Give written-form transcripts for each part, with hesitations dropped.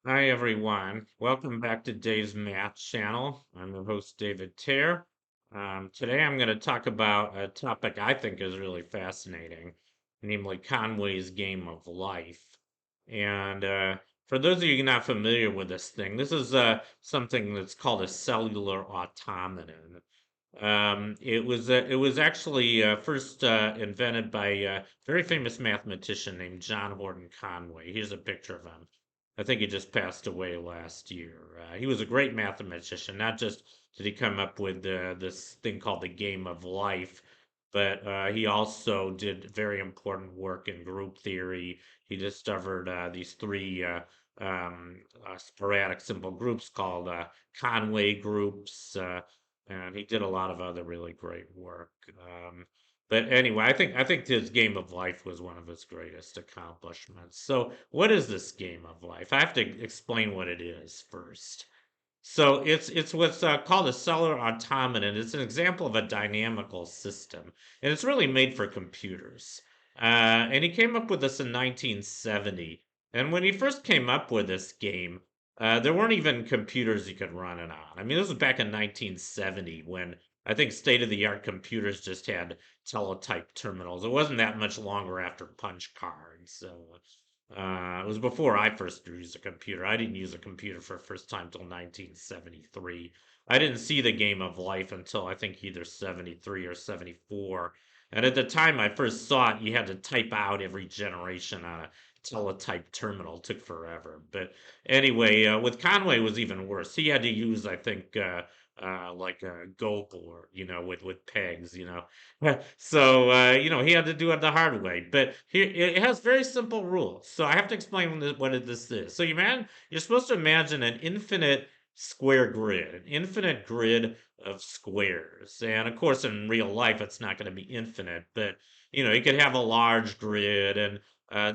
Hi, everyone. Welcome back to Dave's Math channel. I'm your host, David Tear. Today, I'm going to talk about a topic I think is really fascinating, namely Conway's game of life. And for those of you not familiar with this thing, this is something that's called a cellular automaton. It was actually first invented by a very famous mathematician named John Horton Conway. Here's a picture of him. I think he just passed away last year. He was a great mathematician. Not just did he come up with this thing called the game of life, but he also did very important work in group theory. He discovered these three sporadic simple groups called Conway groups. And he did a lot of other really great work. But anyway, I think his game of life was one of his greatest accomplishments. So, what is this game of life? I have to explain what it is first. So it's what's called a cellular automaton. It's an example of a dynamical system, and it's really made for computers. And he came up with this in 1970. And when he first came up with this game, there weren't even computers you could run it on. I mean, this was back in 1970 when I think state-of-the-art computers just had teletype terminals. It wasn't that much longer after punch cards. So it was before I first used a computer. I didn't use a computer for the first time till 1973. I didn't see the game of life until I think either 73 or 74. And at the time I first saw it, you had to type out every generation on a teletype terminal. It took forever. But anyway, with Conway it was even worse. He had to use, I think, like a Go board, with pegs, So, he had to do it the hard way. But here it has very simple rules. So I have to explain what this is. So you're supposed to imagine an infinite square grid, an infinite grid of squares. And of course, in real life, it's not going to be infinite, but you could have a large grid, and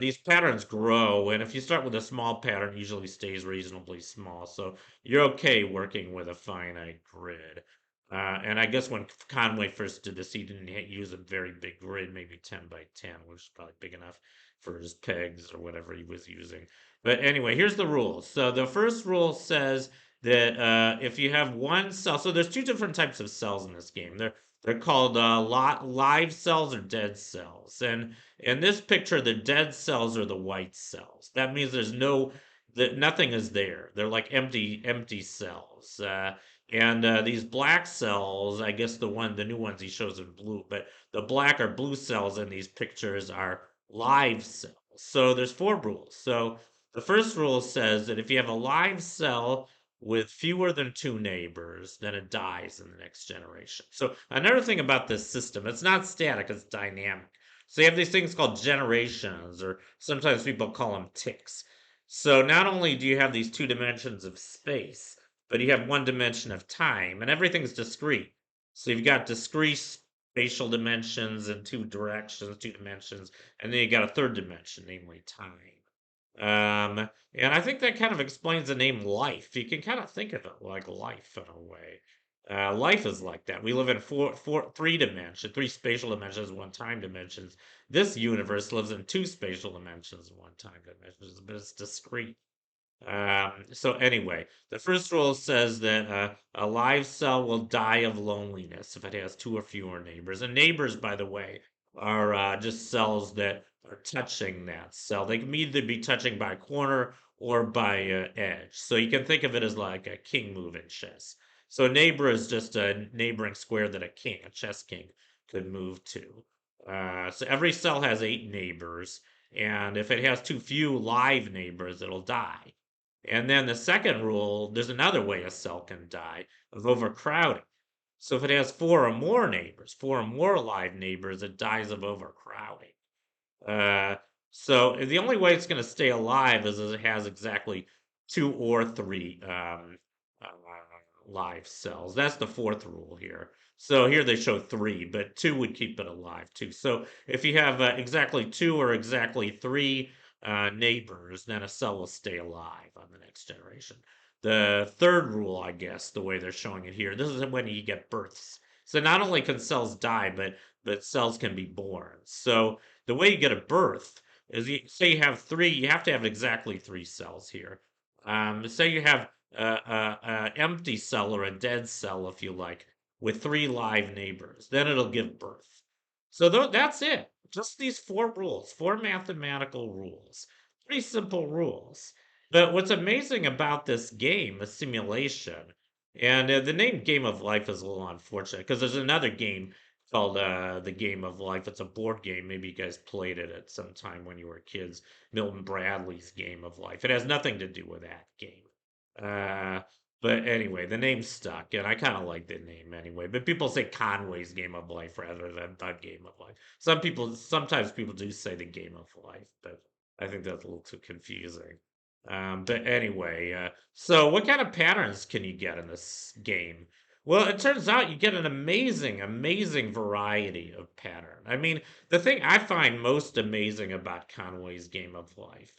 these patterns grow. And if you start with a small pattern, it usually stays reasonably small. So you're okay working with a finite grid. And I guess when Conway first did this, he didn't use a very big grid, maybe 10 by 10, which is probably big enough for his pegs or whatever he was using. But anyway, here's the rules. So the first rule says that if you have one cell, so there's two different types of cells in this game. They're called live cells or dead cells. And in this picture, the dead cells are the white cells. That means that nothing is there. They're like empty cells. And these black cells, I guess the new ones he shows in blue, but the black or blue cells in these pictures are live cells. So there's four rules. So the first rule says that if you have a live cell with fewer than two neighbors, then it dies in the next generation. So another thing about this system, it's not static, it's dynamic. So you have these things called generations, or sometimes people call them ticks. So not only do you have these two dimensions of space, but you have one dimension of time, and everything's discrete. So you've got discrete spatial dimensions in two directions, two dimensions, and then you got a third dimension, namely time. And I think that kind of explains the name life. You can kind of think of it like life in a way. Life is like that. We live in three dimensions, three spatial dimensions, one time dimensions. This universe lives in two spatial dimensions, one time dimensions, but it's discrete. So anyway, the first rule says that a live cell will die of loneliness if it has two or fewer neighbors. And neighbors, by the way, are just cells that are touching that cell. They can either be touching by corner or by edge. So you can think of it as like a king move in chess. So a neighbor is just a neighboring square that a chess king, could move to. So every cell has eight neighbors, and if it has too few live neighbors, it'll die. And then the second rule, there's another way a cell can die of overcrowding. So if it has four or more neighbors, four or more live neighbors, it dies of overcrowding. Uh, so the only way it's going to stay alive is if it has exactly two or three uh, live cells. That's the fourth rule here. So here they show three, but two would keep it alive too. So if you have exactly two or exactly three neighbors, then a cell will stay alive on the next generation. The third rule, I guess, the way they're showing it here, this is when you get births. So not only can cells die, but cells can be born. So the way you get a birth is say you have three, you have to have exactly three cells here. Say you have a empty cell or a dead cell, if you like, with three live neighbors. Then it'll give birth. So that's it. Just these four rules, four mathematical rules. Pretty simple rules. But what's amazing about this game, the simulation, and the name Game of Life is a little unfortunate because there's another game called The Game of Life. It's a board game. Maybe you guys played it at some time when you were kids. Milton Bradley's Game of Life. It has nothing to do with that game. Uh, but anyway, the name stuck, and I kind of like the name anyway. But people say Conway's Game of Life rather than the Game of Life. Sometimes people do say the Game of Life, but I think that's a little too confusing. But anyway, so what kind of patterns can you get in this game? Well, it turns out you get an amazing, amazing variety of pattern. I mean, the thing I find most amazing about Conway's Game of Life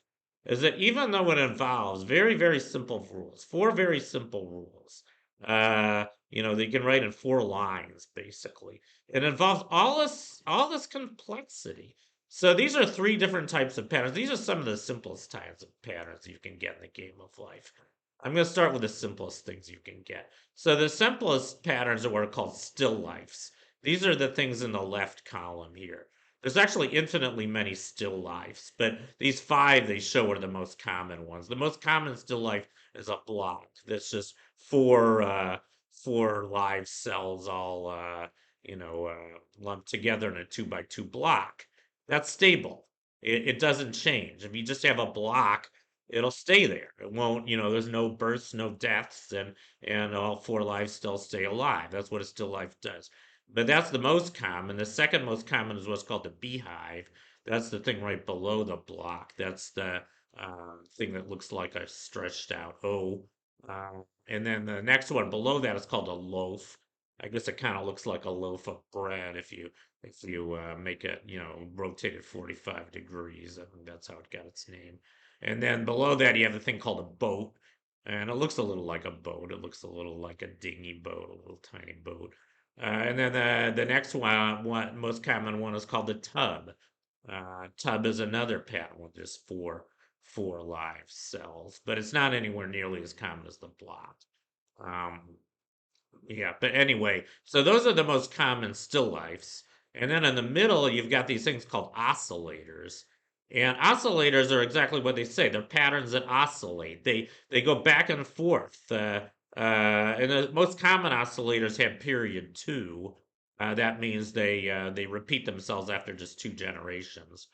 is that even though it involves very, very simple rules, four very simple rules, they can write in four lines basically. It involves all this complexity. So these are three different types of patterns. These are some of the simplest types of patterns you can get in the Game of Life. I'm going to start with the simplest things you can get. So the simplest patterns are what are called still lifes. These are the things in the left column here. There's actually infinitely many still lifes, but these five they show are the most common ones. The most common still life is a block that's just four live cells all lumped together in a 2 by 2 block. That's stable. It doesn't change. If you just have a block, it'll stay there. It won't, there's no births, no deaths, and all four lives still stay alive. That's what a still life does. But that's the most common. The second most common is what's called the beehive. That's the thing right below the block. That's the thing that looks like a stretched out O. And then the next one below that is called a loaf. I guess it kind of looks like a loaf of bread if you make it, rotate it 45 degrees. I think that's how it got its name. And then below that, you have the thing called a boat. And it looks a little like a boat. It looks a little like a dinghy boat, a little tiny boat. And then the next one, most common one is called the tub. Tub is another pattern with just four live cells, but it's not anywhere nearly as common as the block. Um, yeah, but anyway, so those are the most common still lifes. And then in the middle, you've got these things called oscillators. And oscillators are exactly what they say. They're patterns that oscillate. They go back and forth. And the most common oscillators have period two. That means they repeat themselves after just two generations,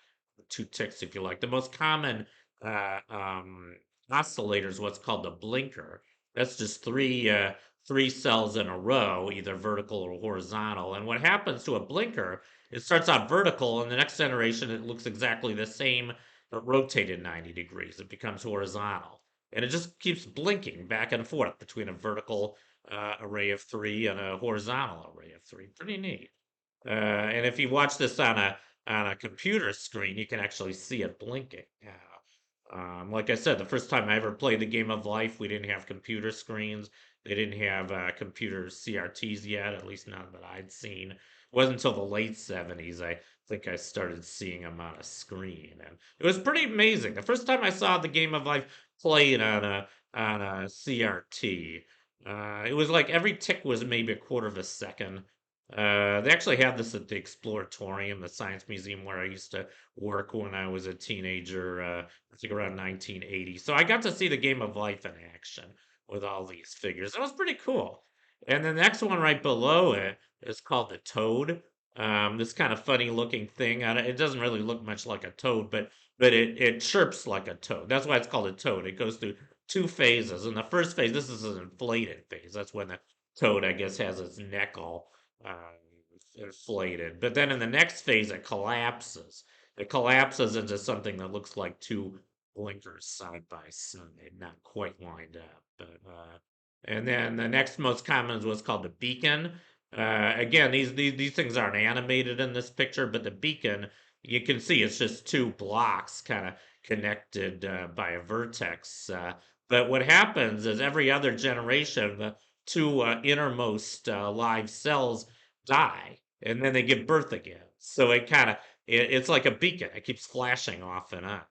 two ticks, if you like. The most common uh, um, oscillator is what's called the blinker. That's just three cells in a row, either vertical or horizontal. And what happens to a blinker, it starts out vertical, and the next generation it looks exactly the same, but rotated 90 degrees. It becomes horizontal. And it just keeps blinking back and forth between a vertical array of three and a horizontal array of three. Pretty neat. And if you watch this on a computer screen, you can actually see it blinking. Like I said, the first time I ever played the Game of Life, we didn't have computer screens. They didn't have computer CRTs yet, at least none that I'd seen. It wasn't until the late 70s I think I started seeing them on a screen, and it was pretty amazing. The first time I saw the Game of Life played on a CRT, it was like every tick was maybe a quarter of a second. They actually have this at the Exploratorium, the Science Museum where I used to work when I was a teenager, I think around 1980. So I got to see the Game of Life in action with all these figures. It was pretty cool. And the next one right below it is called the Toad. This kind of funny looking thing. It doesn't really look much like a toad, but it chirps like a toad. That's why it's called a toad. It goes through two phases. In the first phase, this is an inflated phase. That's when the toad, I guess, has its neck all uh, inflated. But then in the next phase, it collapses. It collapses into something that looks like two blinkers side by side, not quite lined up. And then the next most common is what's called the beacon. Again, these things aren't animated in this picture, but the beacon, you can see it's just two blocks kind of connected by a vertex. But what happens is every other generation, the two innermost live cells die, and then they give birth again. So it's like a beacon. It keeps flashing off and on.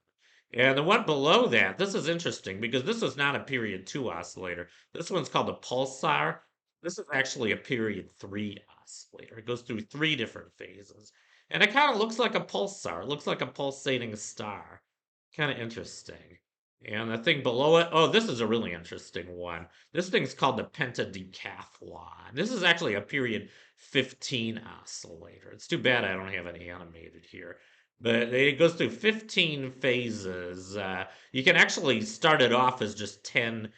And the one below that, this is interesting because this is not a period 2 oscillator. This one's called a pulsar. This is actually a period 3 oscillator. It goes through 3 different phases. And it kind of looks like a pulsar. It looks like a pulsating star. Kind of interesting. And the thing below it, oh, this is a really interesting one. This thing's called the pentadecathlon. This is actually a period 15 oscillator. It's too bad I don't have it animated here, but it goes through 15 phases. You can actually start it off as just 10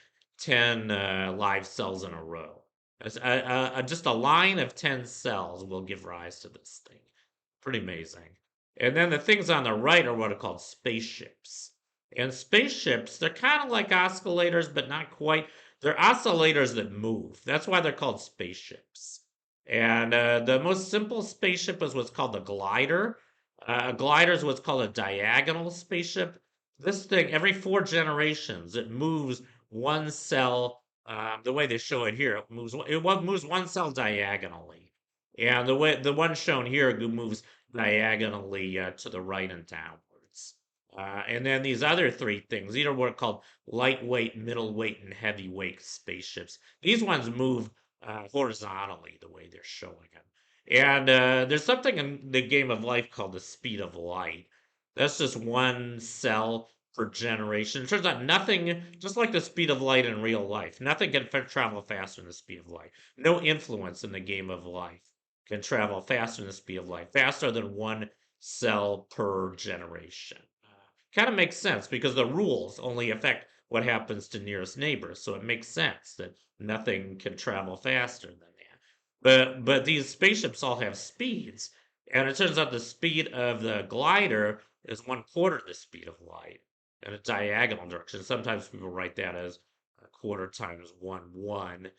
live cells in a row. Just a line of 10 cells will give rise to this thing. Pretty amazing. And then the things on the right are what are called spaceships. And spaceships, they're kind of like oscillators, but not quite. They're oscillators that move. That's why they're called spaceships. And the most simple spaceship is what's called the glider. A glider is what's called a diagonal spaceship. This thing, every 4 generations, it moves one cell. The way they show it here, it moves one cell diagonally, and the one shown here moves diagonally to the right and downwards. And then these other 3 things, these are what are called lightweight, middleweight, and heavyweight spaceships. These ones move horizontally the way they're showing them. And there's something in the game of life called the speed of light. That's just one cell per generation. It turns out nothing, just like the speed of light in real life, nothing can travel faster than the speed of light. No influence in the game of life can travel faster than the speed of light, faster than one cell per generation. Kind of makes sense because the rules only affect what happens to nearest neighbors. So it makes sense that nothing can travel faster than that. But these spaceships all have speeds, and it turns out the speed of the glider is 1/4 the speed of light in a diagonal direction. Sometimes people write that as a quarter times 1/1.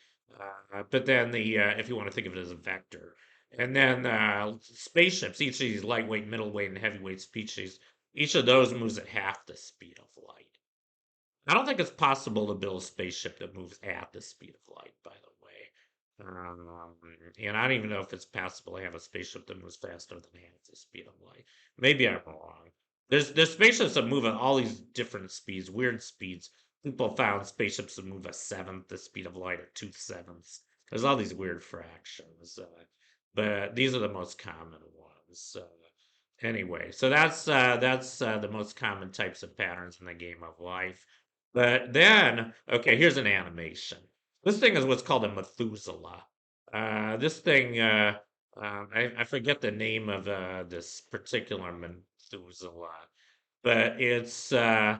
But then if you want to think of it as a vector, and then spaceships, each of these lightweight, middleweight, and heavyweight species, each of those moves at half the speed of light. I don't think it's possible to build a spaceship that moves at the speed of light, by the way. And I don't even know if it's possible to have a spaceship that moves faster than half the speed of light. Maybe I'm wrong. There's spaceships that move at all these different speeds, weird speeds. People found spaceships that move 1/7 the speed of light, or 2/7. There's all these weird fractions, but these are the most common ones. Anyway, so that's the most common types of patterns in the game of life. But then, okay, here's an animation. This thing is what's called a Methuselah. This thing, I forget the name of this particular Methuselah, but I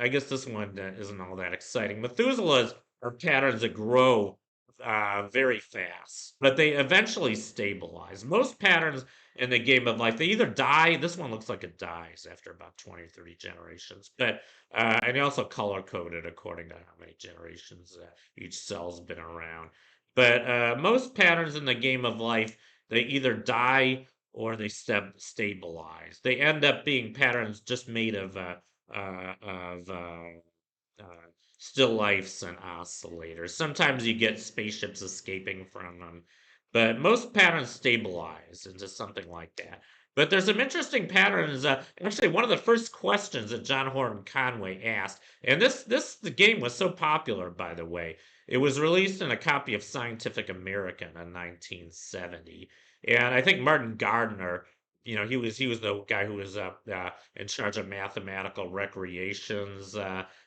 guess this one isn't all that exciting. Methuselahs are patterns that grow very fast, but they eventually stabilize. Most patterns in the game of life, they either die. This one looks like it dies after about 20 or 30 generations, but and they also color coded according to how many generations each cell's been around. But most patterns in the game of life, they either die or they stabilize. They end up being patterns just made of still lifes and oscillators. Sometimes you get spaceships escaping from them, but most patterns stabilize into something like that. But there's some interesting patterns. Actually, one of the first questions that John Horton Conway asked, and the game was so popular, by the way. It was released in a copy of Scientific American in 1970, and I think Martin Gardner, he was the guy who was in charge of mathematical recreations.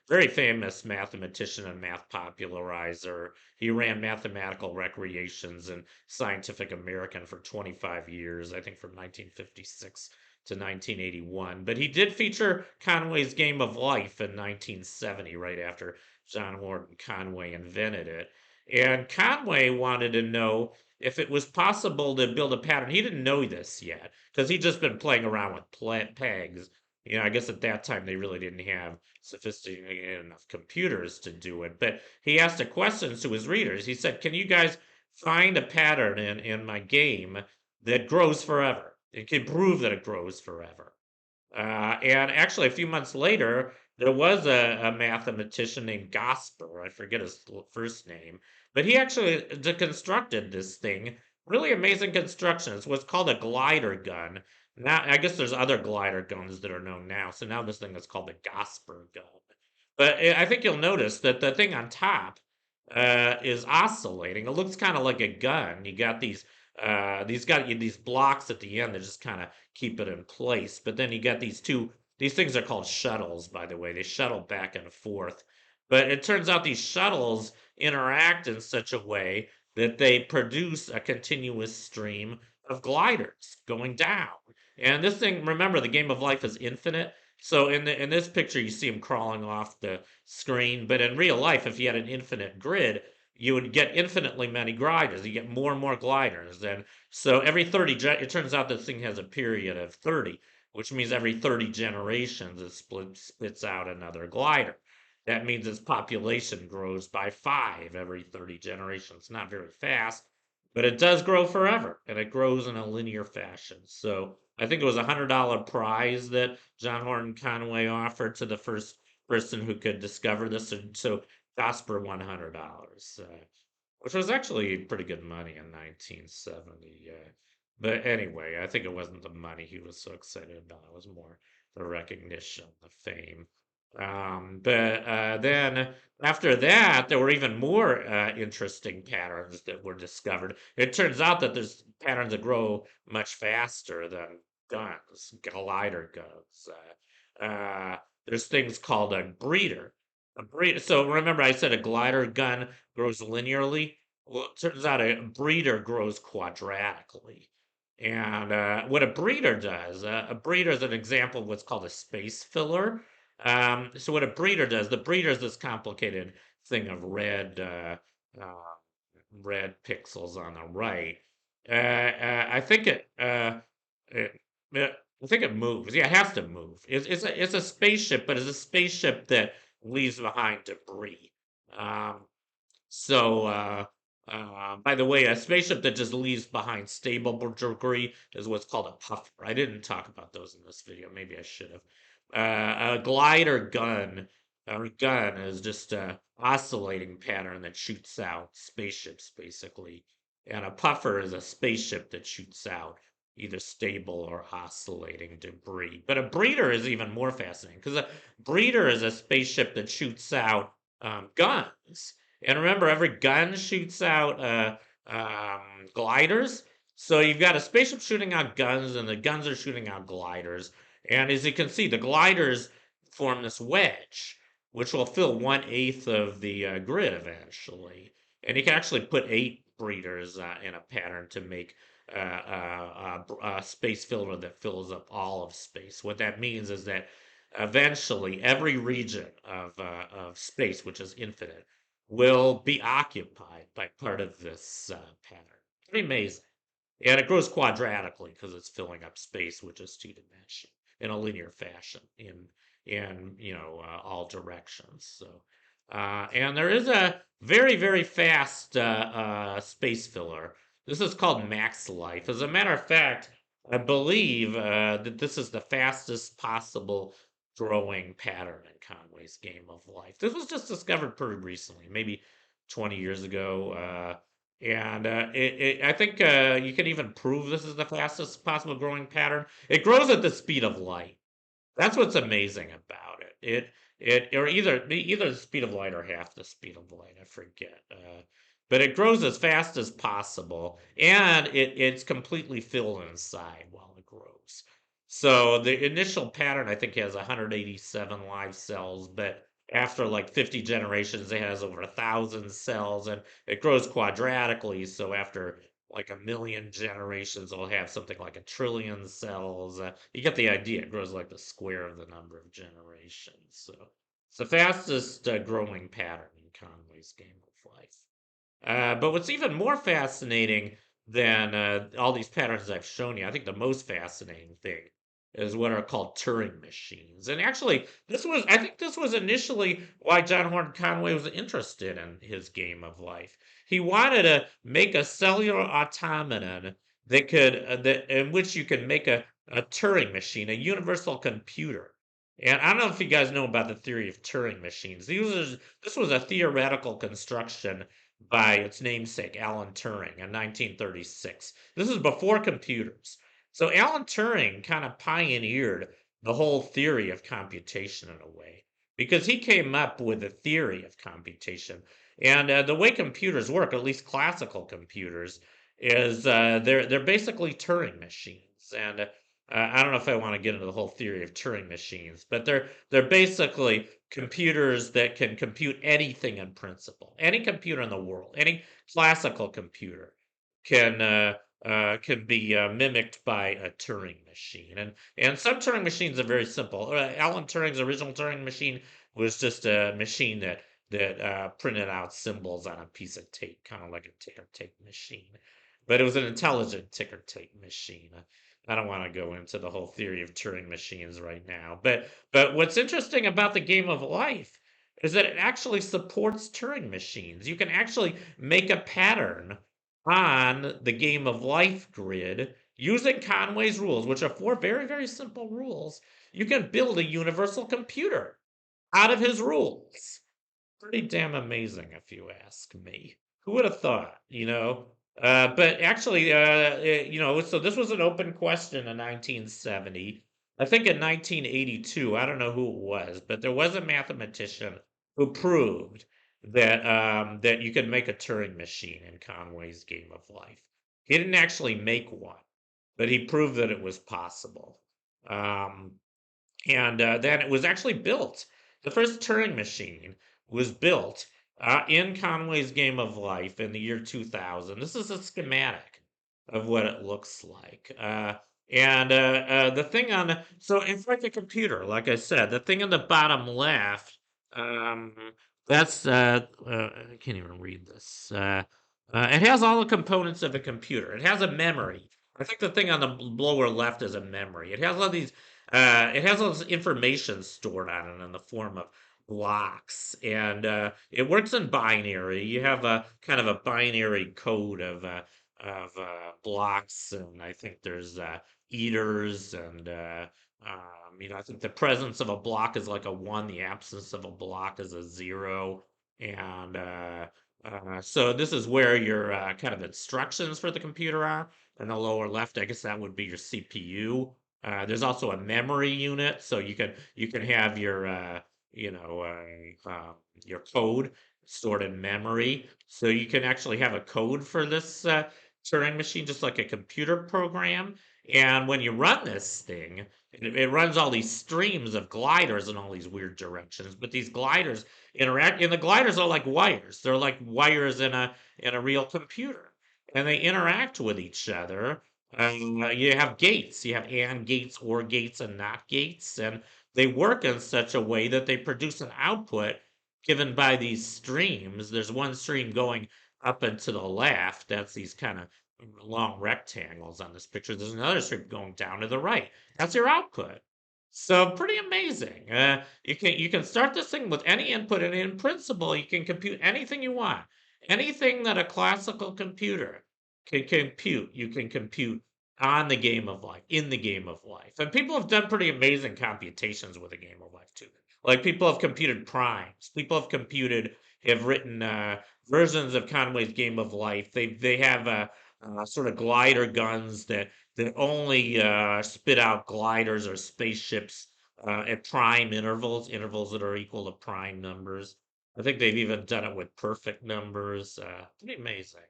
Very famous mathematician and math popularizer. He ran mathematical recreations in Scientific American for 25 years, I think from 1956 to 1981. But he did feature Conway's Game of Life in 1970, right after John Horton Conway invented it. And Conway wanted to know if it was possible to build a pattern. He didn't know this yet because he'd just been playing around with pegs. I guess at that time they really didn't have sophisticated enough computers to do it. But he asked a question to his readers. He said, "Can you guys find a pattern in my game that grows forever? It can prove that it grows forever." And actually, a few months later, there was a mathematician named Gosper. I forget his first name, but he actually constructed this thing. Really amazing construction. It's what's called a glider gun Now, I guess there's other glider guns that are known now. So now this thing is called the Gosper gun. But I think you'll notice that the thing on top is oscillating. It looks kind of like a gun. You got these blocks at the end that just kind of keep it in place. But then you got these things are called shuttles, by the way. They shuttle back and forth. But it turns out these shuttles interact in such a way that they produce a continuous stream of gliders going down. And this thing, remember, the game of life is infinite. So in this picture, you see him crawling off the screen. But in real life, if you had an infinite grid, you would get infinitely many gliders. You get more and more gliders. And so every 30, it turns out this thing has a period of 30, which means every 30 generations it spits out another glider. That means its population grows by 5 every 30 generations. Not very fast, but it does grow forever, and it grows in a linear fashion. So I think it was $100 prize that John Horton Conway offered to the first person who could discover this, and so Gosper won $100, which was actually pretty good money in 1970. But anyway, I think it wasn't the money he was so excited about. It was more the recognition, the fame. But then after that, there were even more interesting patterns that were discovered. It turns out that there's patterns that grow much faster than guns, glider guns. There's things called a breeder. A breeder. So remember, I said a glider gun grows linearly. Well, it turns out a breeder grows quadratically. And what a breeder does, a breeder is an example of what's called a space filler. So what a breeder does, the breeder is this complicated thing of uh, red pixels on the right. I think it, I think it moves. Yeah, it has to move. It's a spaceship, but it's a spaceship that leaves behind debris. Um, by the way, a spaceship that just leaves behind stable debris is what's called a puffer. I didn't talk about those in this video. Maybe I should have. A glider gun, or gun is just a oscillating pattern that shoots out spaceships, basically. And a puffer is a spaceship that shoots out either stable or oscillating debris. But a breeder is even more fascinating because a breeder is a spaceship that shoots out guns. And remember, every gun shoots out gliders. So you've got a spaceship shooting out guns, and the guns are shooting out gliders. And as you can see, the gliders form this wedge, which will fill 1/8 of the grid eventually. And you can actually put 8 breeders in a pattern to make a space filler that fills up all of space. What that means is that eventually every region of space, which is infinite, will be occupied by part of this pattern. Pretty amazing. And it grows quadratically because it's filling up space, which is two-dimensional in a linear fashion in all directions. So, and there is a very fast space filler. This is called max life. As a matter of fact, I believe that this is the fastest possible growing pattern in Conway's game of life. This was just discovered pretty recently, maybe 20 years ago. And I think you can even prove this is the fastest possible growing pattern. It grows at the speed of light. That's what's amazing about it. Or either the speed of light or half the speed of light. I forget. But it grows as fast as possible, and it's completely filled inside while it grows. So the initial pattern I think has 187 live cells, but after like 50 generations, it has over 1,000 cells, and it grows quadratically. So after like 1,000,000 generations, it'll have something like 1,000,000,000,000 cells. You get the idea. It grows like the square of the number of generations. So it's the fastest growing pattern in Conway's game of life. But what's even more fascinating than all these patterns I've shown you, I think the most fascinating thing is what are called Turing machines. And actually, I think this was initially why John Horton Conway was interested in his game of life. He wanted to make a cellular automaton in which you could make a Turing machine, a universal computer. And I don't know if you guys know about the theory of Turing machines. This was a theoretical construction by its namesake, Alan Turing, in 1936. This is before computers. So Alan Turing kind of pioneered the whole theory of computation in a way because he came up with a theory of computation. And the way computers work, at least classical computers, is they're basically Turing machines. And I don't know if I want to get into the whole theory of Turing machines, but they're basically computers that can compute anything in principle. Any computer in the world, any classical computer can can be mimicked by a Turing machine. And some Turing machines are very simple. Alan Turing's original Turing machine was just a machine that printed out symbols on a piece of tape, kind of like a ticker tape machine. But it was an intelligent ticker tape machine. I don't want to go into the whole theory of Turing machines right now. But what's interesting about the game of life is that it actually supports Turing machines. You can actually make a pattern on the game of life grid using Conway's rules, which are four very, very simple rules. You can build a universal computer out of his rules. Pretty damn amazing, if you ask me. Who would have thought, you know? But actually, you know, so this was an open question in 1970. I think in 1982, I don't know who it was, but there was a mathematician who proved that you could make a Turing machine in Conway's Game of Life. He didn't actually make one, but he proved that it was possible. Um, and then it was actually built. The first Turing machine was built in Conway's Game of Life in the year 2000. This is a schematic of what it looks like. The thing on so it's like a computer, like I said. The thing on the bottom left, um, that's I can't even read this. It has all the components of a computer. It has a memory. I think the thing on the lower left is a memory. It has all this information stored on it in the form of blocks, and it works in binary. You have a kind of a binary code of blocks, and I think there's eaters, and you know, I think the presence of a block is like a one, the absence of a block is a zero, and so this is where your kind of instructions for the computer are. In the lower left, I guess that would be your CPU. There's also a memory unit, so you can have your you know your code stored in memory. So you can actually have a code for this Turing machine, just like a computer program. And when you run this thing, it runs all these streams of gliders in all these weird directions. But these gliders interact, and the gliders are like wires. They're like wires in a real computer, and they interact with each other. You have gates. You have and gates, or gates, and not gates, and they work in such a way that they produce an output given by these streams. There's one stream going up and to the left. That's these kind of long rectangles on this picture. There's another stream going down to the right. That's your output. So pretty amazing. You can start this thing with any input, and in principle, you can compute anything you want. Anything that a classical computer can compute, you can compute on the game of life, in the game of life. And people have done pretty amazing computations with the game of life too. Like people have computed primes. People have written versions of Conway's Game of Life. They have sort of glider guns that only spit out gliders or spaceships at prime intervals, intervals that are equal to prime numbers. I think they've even done it with perfect numbers. Pretty amazing.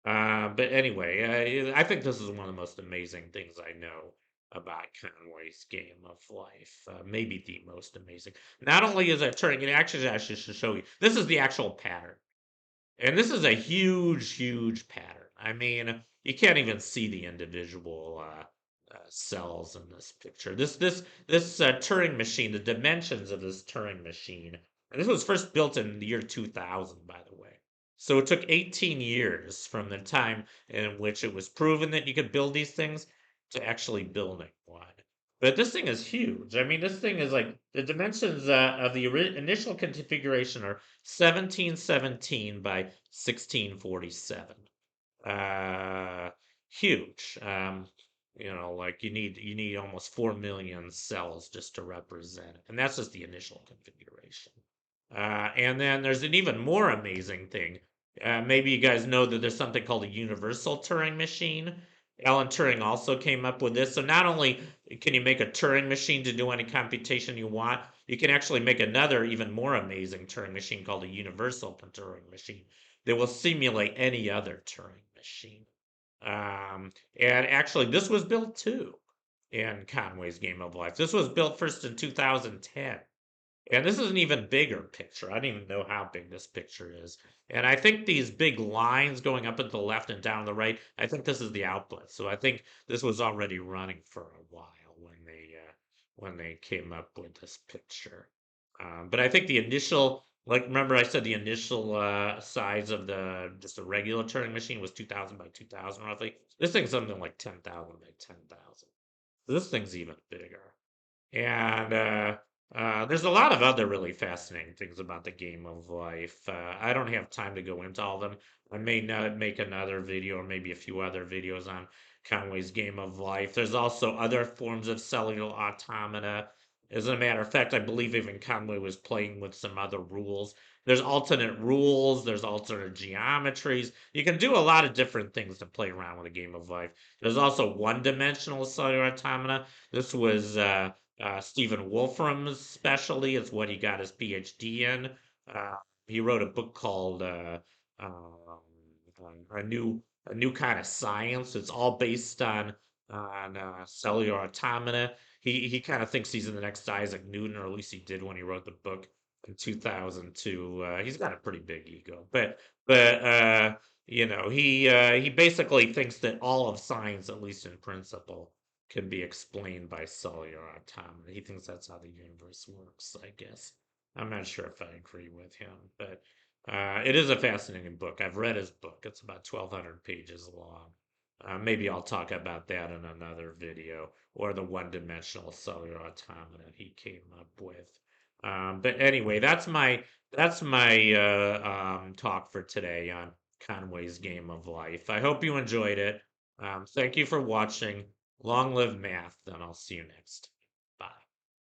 But anyway, I think this is one of the most amazing things I know about Conway's Game of Life. Maybe the most amazing. Not only is it turning, it actually I should show you. This is the actual pattern, and this is a huge, huge pattern. I mean, you can't even see the individual cells in this picture. This Turing machine, the dimensions of this Turing machine, and this was first built in the year 2000, by the way. So it took 18 years from the time in which it was proven that you could build these things to actually building one. But this thing is huge. I mean, this thing is like the dimensions of the initial configuration are 1717 by 1647. Uh, Huge. You know, like you need almost 4 million cells just to represent it, and that's just the initial configuration. And then there's an even more amazing thing. Maybe you guys know that there's something called a universal Turing machine. Alan Turing also came up with this. So not only can you make a Turing machine to do any computation you want, you can actually make another even more amazing Turing machine called a universal Turing machine that will simulate any other Turing machine. And actually, this was built too in Conway's Game of Life. This was built first in 2010. And this is an even bigger picture. I don't even know how big this picture is. And I think these big lines going up at the left and down the right, I think this is the output. So I think this was already running for a while when they came up with this picture. But I think the initial, like remember I said the initial size of the just a regular Turing machine was 2000 by 2000 roughly. This thing's something like 10,000 by 10,000. This thing's even bigger. And there's a lot of other really fascinating things about the game of life. I don't have time to go into all of them. I may not make another video or maybe a few other videos on Conway's Game of Life. There's also other forms of cellular automata. As a matter of fact, I believe even Conway was playing with some other rules. There's alternate rules, there's alternate geometries. You can do a lot of different things to play around with a game of life. There's also one-dimensional cellular automata. This was Stephen Wolfram's specialty. It's what he got his PhD in. Uh, he wrote a book called um, a new kind of science. It's all based on cellular automata. He kind of thinks he's the next Isaac Newton, or at least he did when he wrote the book in 2002. He's got a pretty big ego, but he basically thinks that all of science, at least in principle, can be explained by cellular automata. He thinks that's how the universe works, I guess. I'm not sure if I agree with him, but it is a fascinating book. I've read his book. It's about 1,200 pages long. Maybe I'll talk about that in another video, or the one-dimensional cellular automata he came up with. But anyway, that's my talk for today on Conway's Game of Life. I hope you enjoyed it. Thank you for watching. Long live math, and I'll see you next.